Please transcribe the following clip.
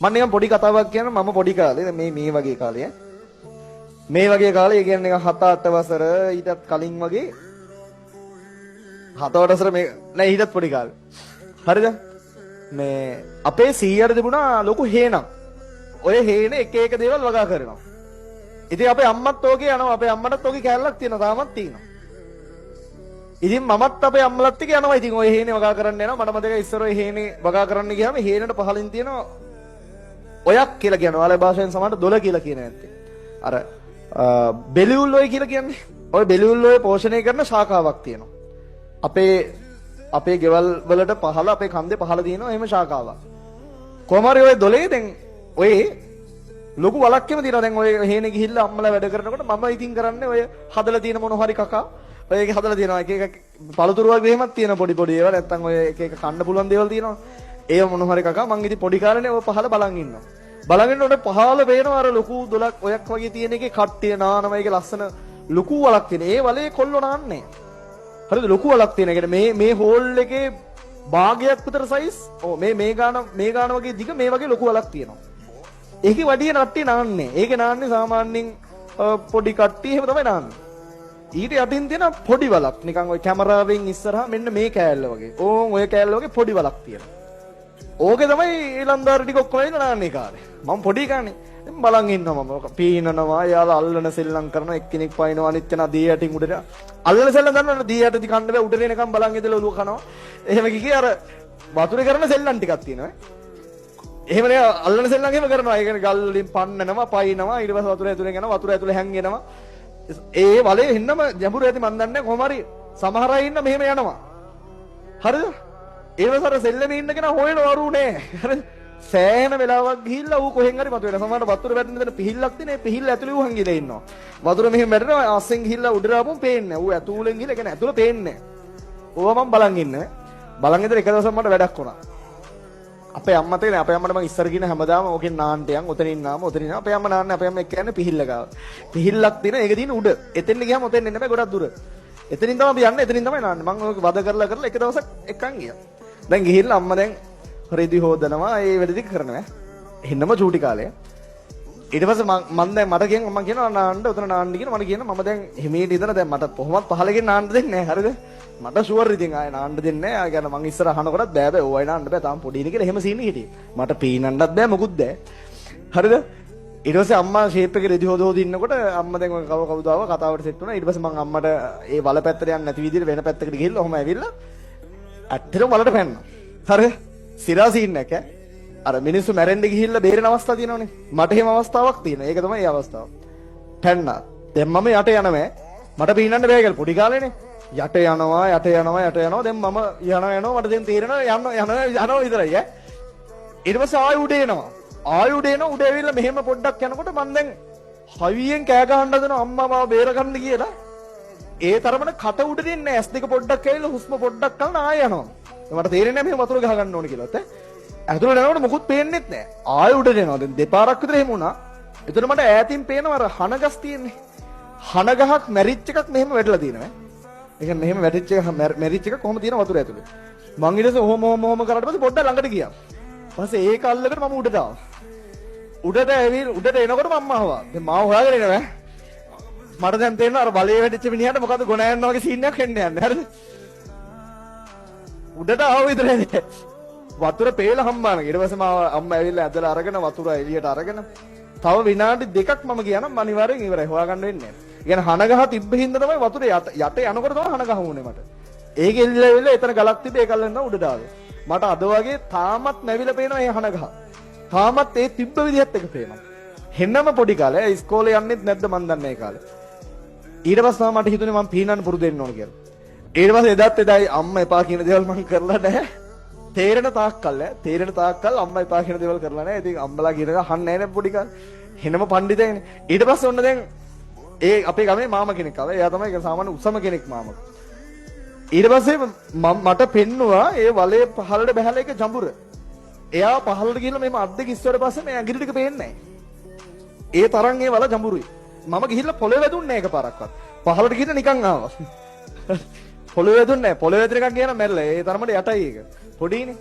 මම නිකන් පොඩි කතාවක් කියන මම පොඩි කාලේ මේ වගේ කාලේ මේ වගේ කාලේ ඒ කියන්නේ නිකන් 7-8 වසර ඊටත් කලින් වගේ 7-8 වසර මේ නෑ ඊටත් පොඩි කාලේ හරිද මේ අපේ සීයට තිබුණා ලොකු හේනක් ඔය හේන එක එක දේවල් වගා කරනවා ඉතින් අපේ අම්මත් ඕකේ යනවා අපේ අම්මටත් ඕකේ කැලලක් තියෙනවා තාමත් තියෙනවා ඉතින් මමත් අපේ අම්මලත් එක්ක යනවා ඉතින් ඔය හේනේ වගා කරන්න යනවා මට මතකයි ඉස්සර ඔය හේනේ වගා කරන්න ගියාම හේනට පහලින් තියෙනවා ඔයක් කියලා කියනවා. ආලේ භාෂාවෙන් සමහරට දොළ කියලා කියන නැත්තේ. අර බෙලිවුල් ඔය කියලා කියන්නේ. ඔය බෙලිවුල් ඔය පෝෂණය කරන ශාඛාවක් තියෙනවා. අපේ ගෙවල් වලට පහළ අපේ කන්දේ පහළ තියෙනවා එහෙම ශාඛාවක්. කොහම හරි ඔය දොලේ දැන් ඔය ලොකු වලක්කෙම තියෙනවා. දැන් ඔය හේනේ ගිහිල්ලා අම්මලා වැඩ කරනකොට මම ඉතින් කරන්නේ ඔය හදලා තියෙන මොන හරි කකා ඔය එක හදලා තියෙනවා. එක එක පළතුරු වගේ එහෙමත් තියෙන පොඩි පොඩි ඒවා නැත්තම් ඔය එක එක කන්න පුළුවන් දේවල් තියෙනවා. ඒ මොන හරි කකා මං ඉතින් පොඩි කාලේනේ ඔය පහල බලන් ඉන්නවා. බලන් ඉන්නකොට පහල පේනවා අර ලොකු දොලක් ඔයක් වගේ තියෙන එකේ කට්ටිය නානවා ඒකේ ලස්සන ලොකු වලක් තියෙන. ඒ වලේ කොල්ලෝ නාන්නේ. හරිද ලොකු වලක් තියෙන. ඒ කියන්නේ මේ හෝල් එකේ භාගයක් විතර සයිස්. ඔව් මේ ගාන වගේ දිග මේ වගේ ලොකු වලක් තියෙනවා. ඒකේ වඩිය කට්ටිය නාන්නේ. ඒකේ නාන්නේ සාමාන්‍යයෙන් පොඩි කට්ටිය එහෙම තමයි නාන්නේ. ඊට යටින් තියෙන පොඩි වලක් නිකන් ඔය කැමරාවෙන් ඉස්සරහා මෙන්න මේ කෑල්ල වගේ. ඕන් ඔය කෑල්ල වගේ පොඩි වලක් තියෙනවා. ඕකේ තමයි ඊලන්දාර ටික ඔක්කොම ඉන්න නාන්නේ කාලේ. මම පොඩි කානේ. බලන් ඉන්නවා මම. පීනනවා, යාලා අල්ලන සෙල්ලම් කරනවා, එක්කෙනෙක් පයින්නවා, අනිත් කෙනා දී යටින් උඩට. අල්ලන සෙල්ලම් කරනවා දී යටදී කන්න බෑ උඩට එනකම් බලන් ඉඳලා ඔලුව කනවා. එහෙම කිකේ අර වතුරේ කරන සෙල්ලම් ටිකක් තියෙනවා. එහෙම නේ අල්ලන සෙල්ලම් එහෙම කරනවා. ඒ කියන්නේ ගල් වලින් පන්නනවා, පයින්නවා, ඊට පස්සේ වතුර ඇතුලෙන් යනවා, වතුර ඇතුලේ හැංගෙනවා. ඒ වලේ එන්නම ගැඹුරු ඇති මන් දන්නේ කොහොම හරි සමහර අය ඉන්න මෙහෙම යනවා. හරිද? ඒවසර සෙල්ලමේ ඉන්න කෙනා හොයන වරු නෑ. හරිද? සෑහෙන වෙලාවක් ගිහිල්ලා ඌ කොහෙන් හරි මතුවෙන. සමහරට වතුර වැටෙන දෙන පිහිල්ලක් තියෙන. ඒ පිහිල්ල ඇතුලේ ඌ හංගිලා ඉන්නවා. වතුර මෙහෙම වැටෙනවා ආස්සෙන් ගිහිල්ලා උඩට ආපුවම පේන්නේ නෑ. ඌ ඇතුලෙන් ගිහිල්ලා කියන්නේ ඇතුල පේන්නේ නෑ. ඕවා මම බලන් ඉන්නේ. බලන් ඉඳලා එක දවසක් මට වැඩක් වුණා. අපේ අම්මා තේරෙන්නේ අපේ අම්මට මම ඉස්සර කියන හැමදාම ඕකෙන් නාන්නටයන් ඔතනින් නාම ඔතනින් අපේ අම්මා නාන්නේ අපේ අම්මා කියන්නේ පිහිල්ල ගාව. පිහිල්ලක් තියෙන ඒක තියෙන උඩ. එතෙන් ගියාම ඔතෙන් එන්න බෑ ගොඩක් දුර. එතනින් තමයි අපි යන්නේ එතනින් තමයි නාන්නේ. මම ඕක වද කරලා එක දවසක් එක්කන් ගියා. දැන් ගිහිල්ලා අම්මා දැන් රෙදි හොදනවා ඒ වැඩ ටික කරනවා. එන්නම චූටි කාලේ. ඊට පස්සේ මම දැන් මට කියනවා මම කියනවා නාන්න උතන නාන්න කියන මට කියනවා මම දැන් හිමීට ඉඳලා දැන් මට කොහොමවත් පහලකින් නාන්න දෙන්නේ නැහැ හරිද? මට ෂුවර් ඉතින් ආයේ නාන්න දෙන්නේ නැහැ. ආ කියන්නේ මං ඉස්සර අහනකොටත් බෑ බෑ ඕවයි නාන්න බෑ තාම පොඩි ඉන්නේ කියලා එහෙම සීනි හිටියේ. මට පීනන්නත් බෑ මොකුත් බෑ. හරිද? ඊට පස්සේ අම්මා ෂේප් එකේ රෙදි හොද ඉන්නකොට අම්මා දැන් කවුදාව කතාවට සෙට් වුණා. ඊට පස්සේ මං අම්මට ඒ වල පැත්තට යන්නේ නැති විදිහට වෙන පැත්තකට ගිහිල්ලා ඔහොම ඇවිල්ලා ඇත්තටම වලට පැන්නා. හරිද? සිරා සීන් එක අර මිනිස්සු මැරෙන්න ගිහිල්ලා බේරෙන අවස්ථා තියෙනවනේ. මට එහෙම අවස්ථාවක් තියෙනවා. ඒක තමයි ඒ අවස්ථාව. පැන්නා. දැන් මම යට යනවා. මට පීනන්න බෑ කියලා පොඩි කාලේනේ. යට යනවා. දැන් මම යනවා මට දැන් තේරෙනවා යනවා විතරයි ඈ. ඊට පස්සේ ආයෙ උඩ එනවා. උඩ ඇවිල්ලා මෙහෙම පොඩ්ඩක් යනකොට මම දැන් හවියෙන් කෑ ගහන්න හදනවා අම්මා මාව බේර ගන්න කියලා. ඒ තරමට කට උඩ දෙන්නේ ඇස් දෙක පොඩ්ඩක් ඇවිල්ලා හුස්ම පොඩ්ඩක් ගන්න ආයෙ යනවා. මට තේරෙන්නේ නැහැ මෙහෙම වතුර ගහ ගන්න ඕනේ කියලාත් ඈ. ඇතුළට යනකොට මොකුත් පේන්නෙත් නැහැ. ආයෙ උඩට එනවා. දැන් දෙපාරක් විතර එහෙම වුණා. එතකොට මට ඈතින් පේනවා අර හනගස් තියෙන්නේ. හනගහක් මැරිච් එකක් මෙහෙම වැටලා තියෙනවා. ඒ කියන්නේ මෙහෙම වැටිච්ච එක මැරිච් එක කොහොම තියෙන වතුර ඇතුලේ. මං ඊට පස්සේ ඔහොම කරාට පස්සේ පොඩ්ඩක් ළඟට ගියා. ඊපස්සේ ඒක අල්ලගෙන මම උඩට ආවා. උඩට එනකොට මම ආවා. දැන් මාව හොයාගෙන එනවා. මට දැන් තේරෙනවා අර බලේ වැටිච්ච මිනිහට මොකද්ද ගොනා යනවා වගේ සීන් එකක් එන්න යන්නේ. හරිද? උඩට ආව විතරනේ. වතුර පේලා හම්බාන. ඊට පස්සේ මාව අම්මා ඇවිල්ලා ඇදලා අරගෙන වතුර එළියට අරගෙන තව විනාඩි දෙකක් මම ගියා නම් අනිවාර්යෙන් ඉවරයි. හොයාගන්න වෙන්නේ නැහැ. ඒ කියන්නේ හනගහ තිබ්බ හින්දා තමයි වතුර යට යනකොට තමයි හනගහ වුනේ මට. ඒක එල්ලෙවිලා එතන ගලක් තිබ්බේ ඒක අල්ලන්න උඩට ආවේ. මට අද වගේ තාමත් නැවිලා පේනවා මේ හනගහ. තාමත් ඒ තිබ්බ විදිහත් එක පේනවා. හෙන්නම පොඩි කාලේ ඉස්කෝලේ යන්නෙත් නැද්ද මන් දන්නේ ඒ කාලේ. ඊට පස්සේ මට හිතුනේ මම පීනන්න පුරුදු වෙන්න ඕන කියලා. ඊට පස්සේ එදායි අම්මා එපා කියන දේවල් මම කරලා නැහැ. තේරෙන තාක්කල් අම්මා එපා කියන දේවල් කරලා නැහැ. ඉතින් අම්මලා කියන එක අහන්නේ නැහැ නේ පොඩි කාලේ. හෙනම පඬිතයිනේ. ඊට පස්සේ ඔන්න දැන් ඒ අපේ ගමේ මාමා කෙනෙක් ආවා. එයා තමයි සාමාන්‍ය උසම කෙනෙක් මාමා. ඊට පස්සේ මට පෙන්නුවා ඒ වලේ පහළට බහැලා එක ජඹුර. එයා පහළට ගිහලා මෙහෙම අත් දෙක ඉස්සරට පස්සේ මේ ඇඟිලි ටික පේන්නේ නැහැ. ඒ තරම් ඒ වල ජඹුරුයි. මම ගිහිල්ලා පොළවේ වැදුන්නේ නැහැ එකපාරක්වත්. පහළට ගිහින් නිකන් ආවා. පොළවේ වැදුන්නේ නැහැ. පොළවේ වැදුන එකක් කියන මැරලා. ඒ තරමට යටයි ඒක. පොඩිනේ.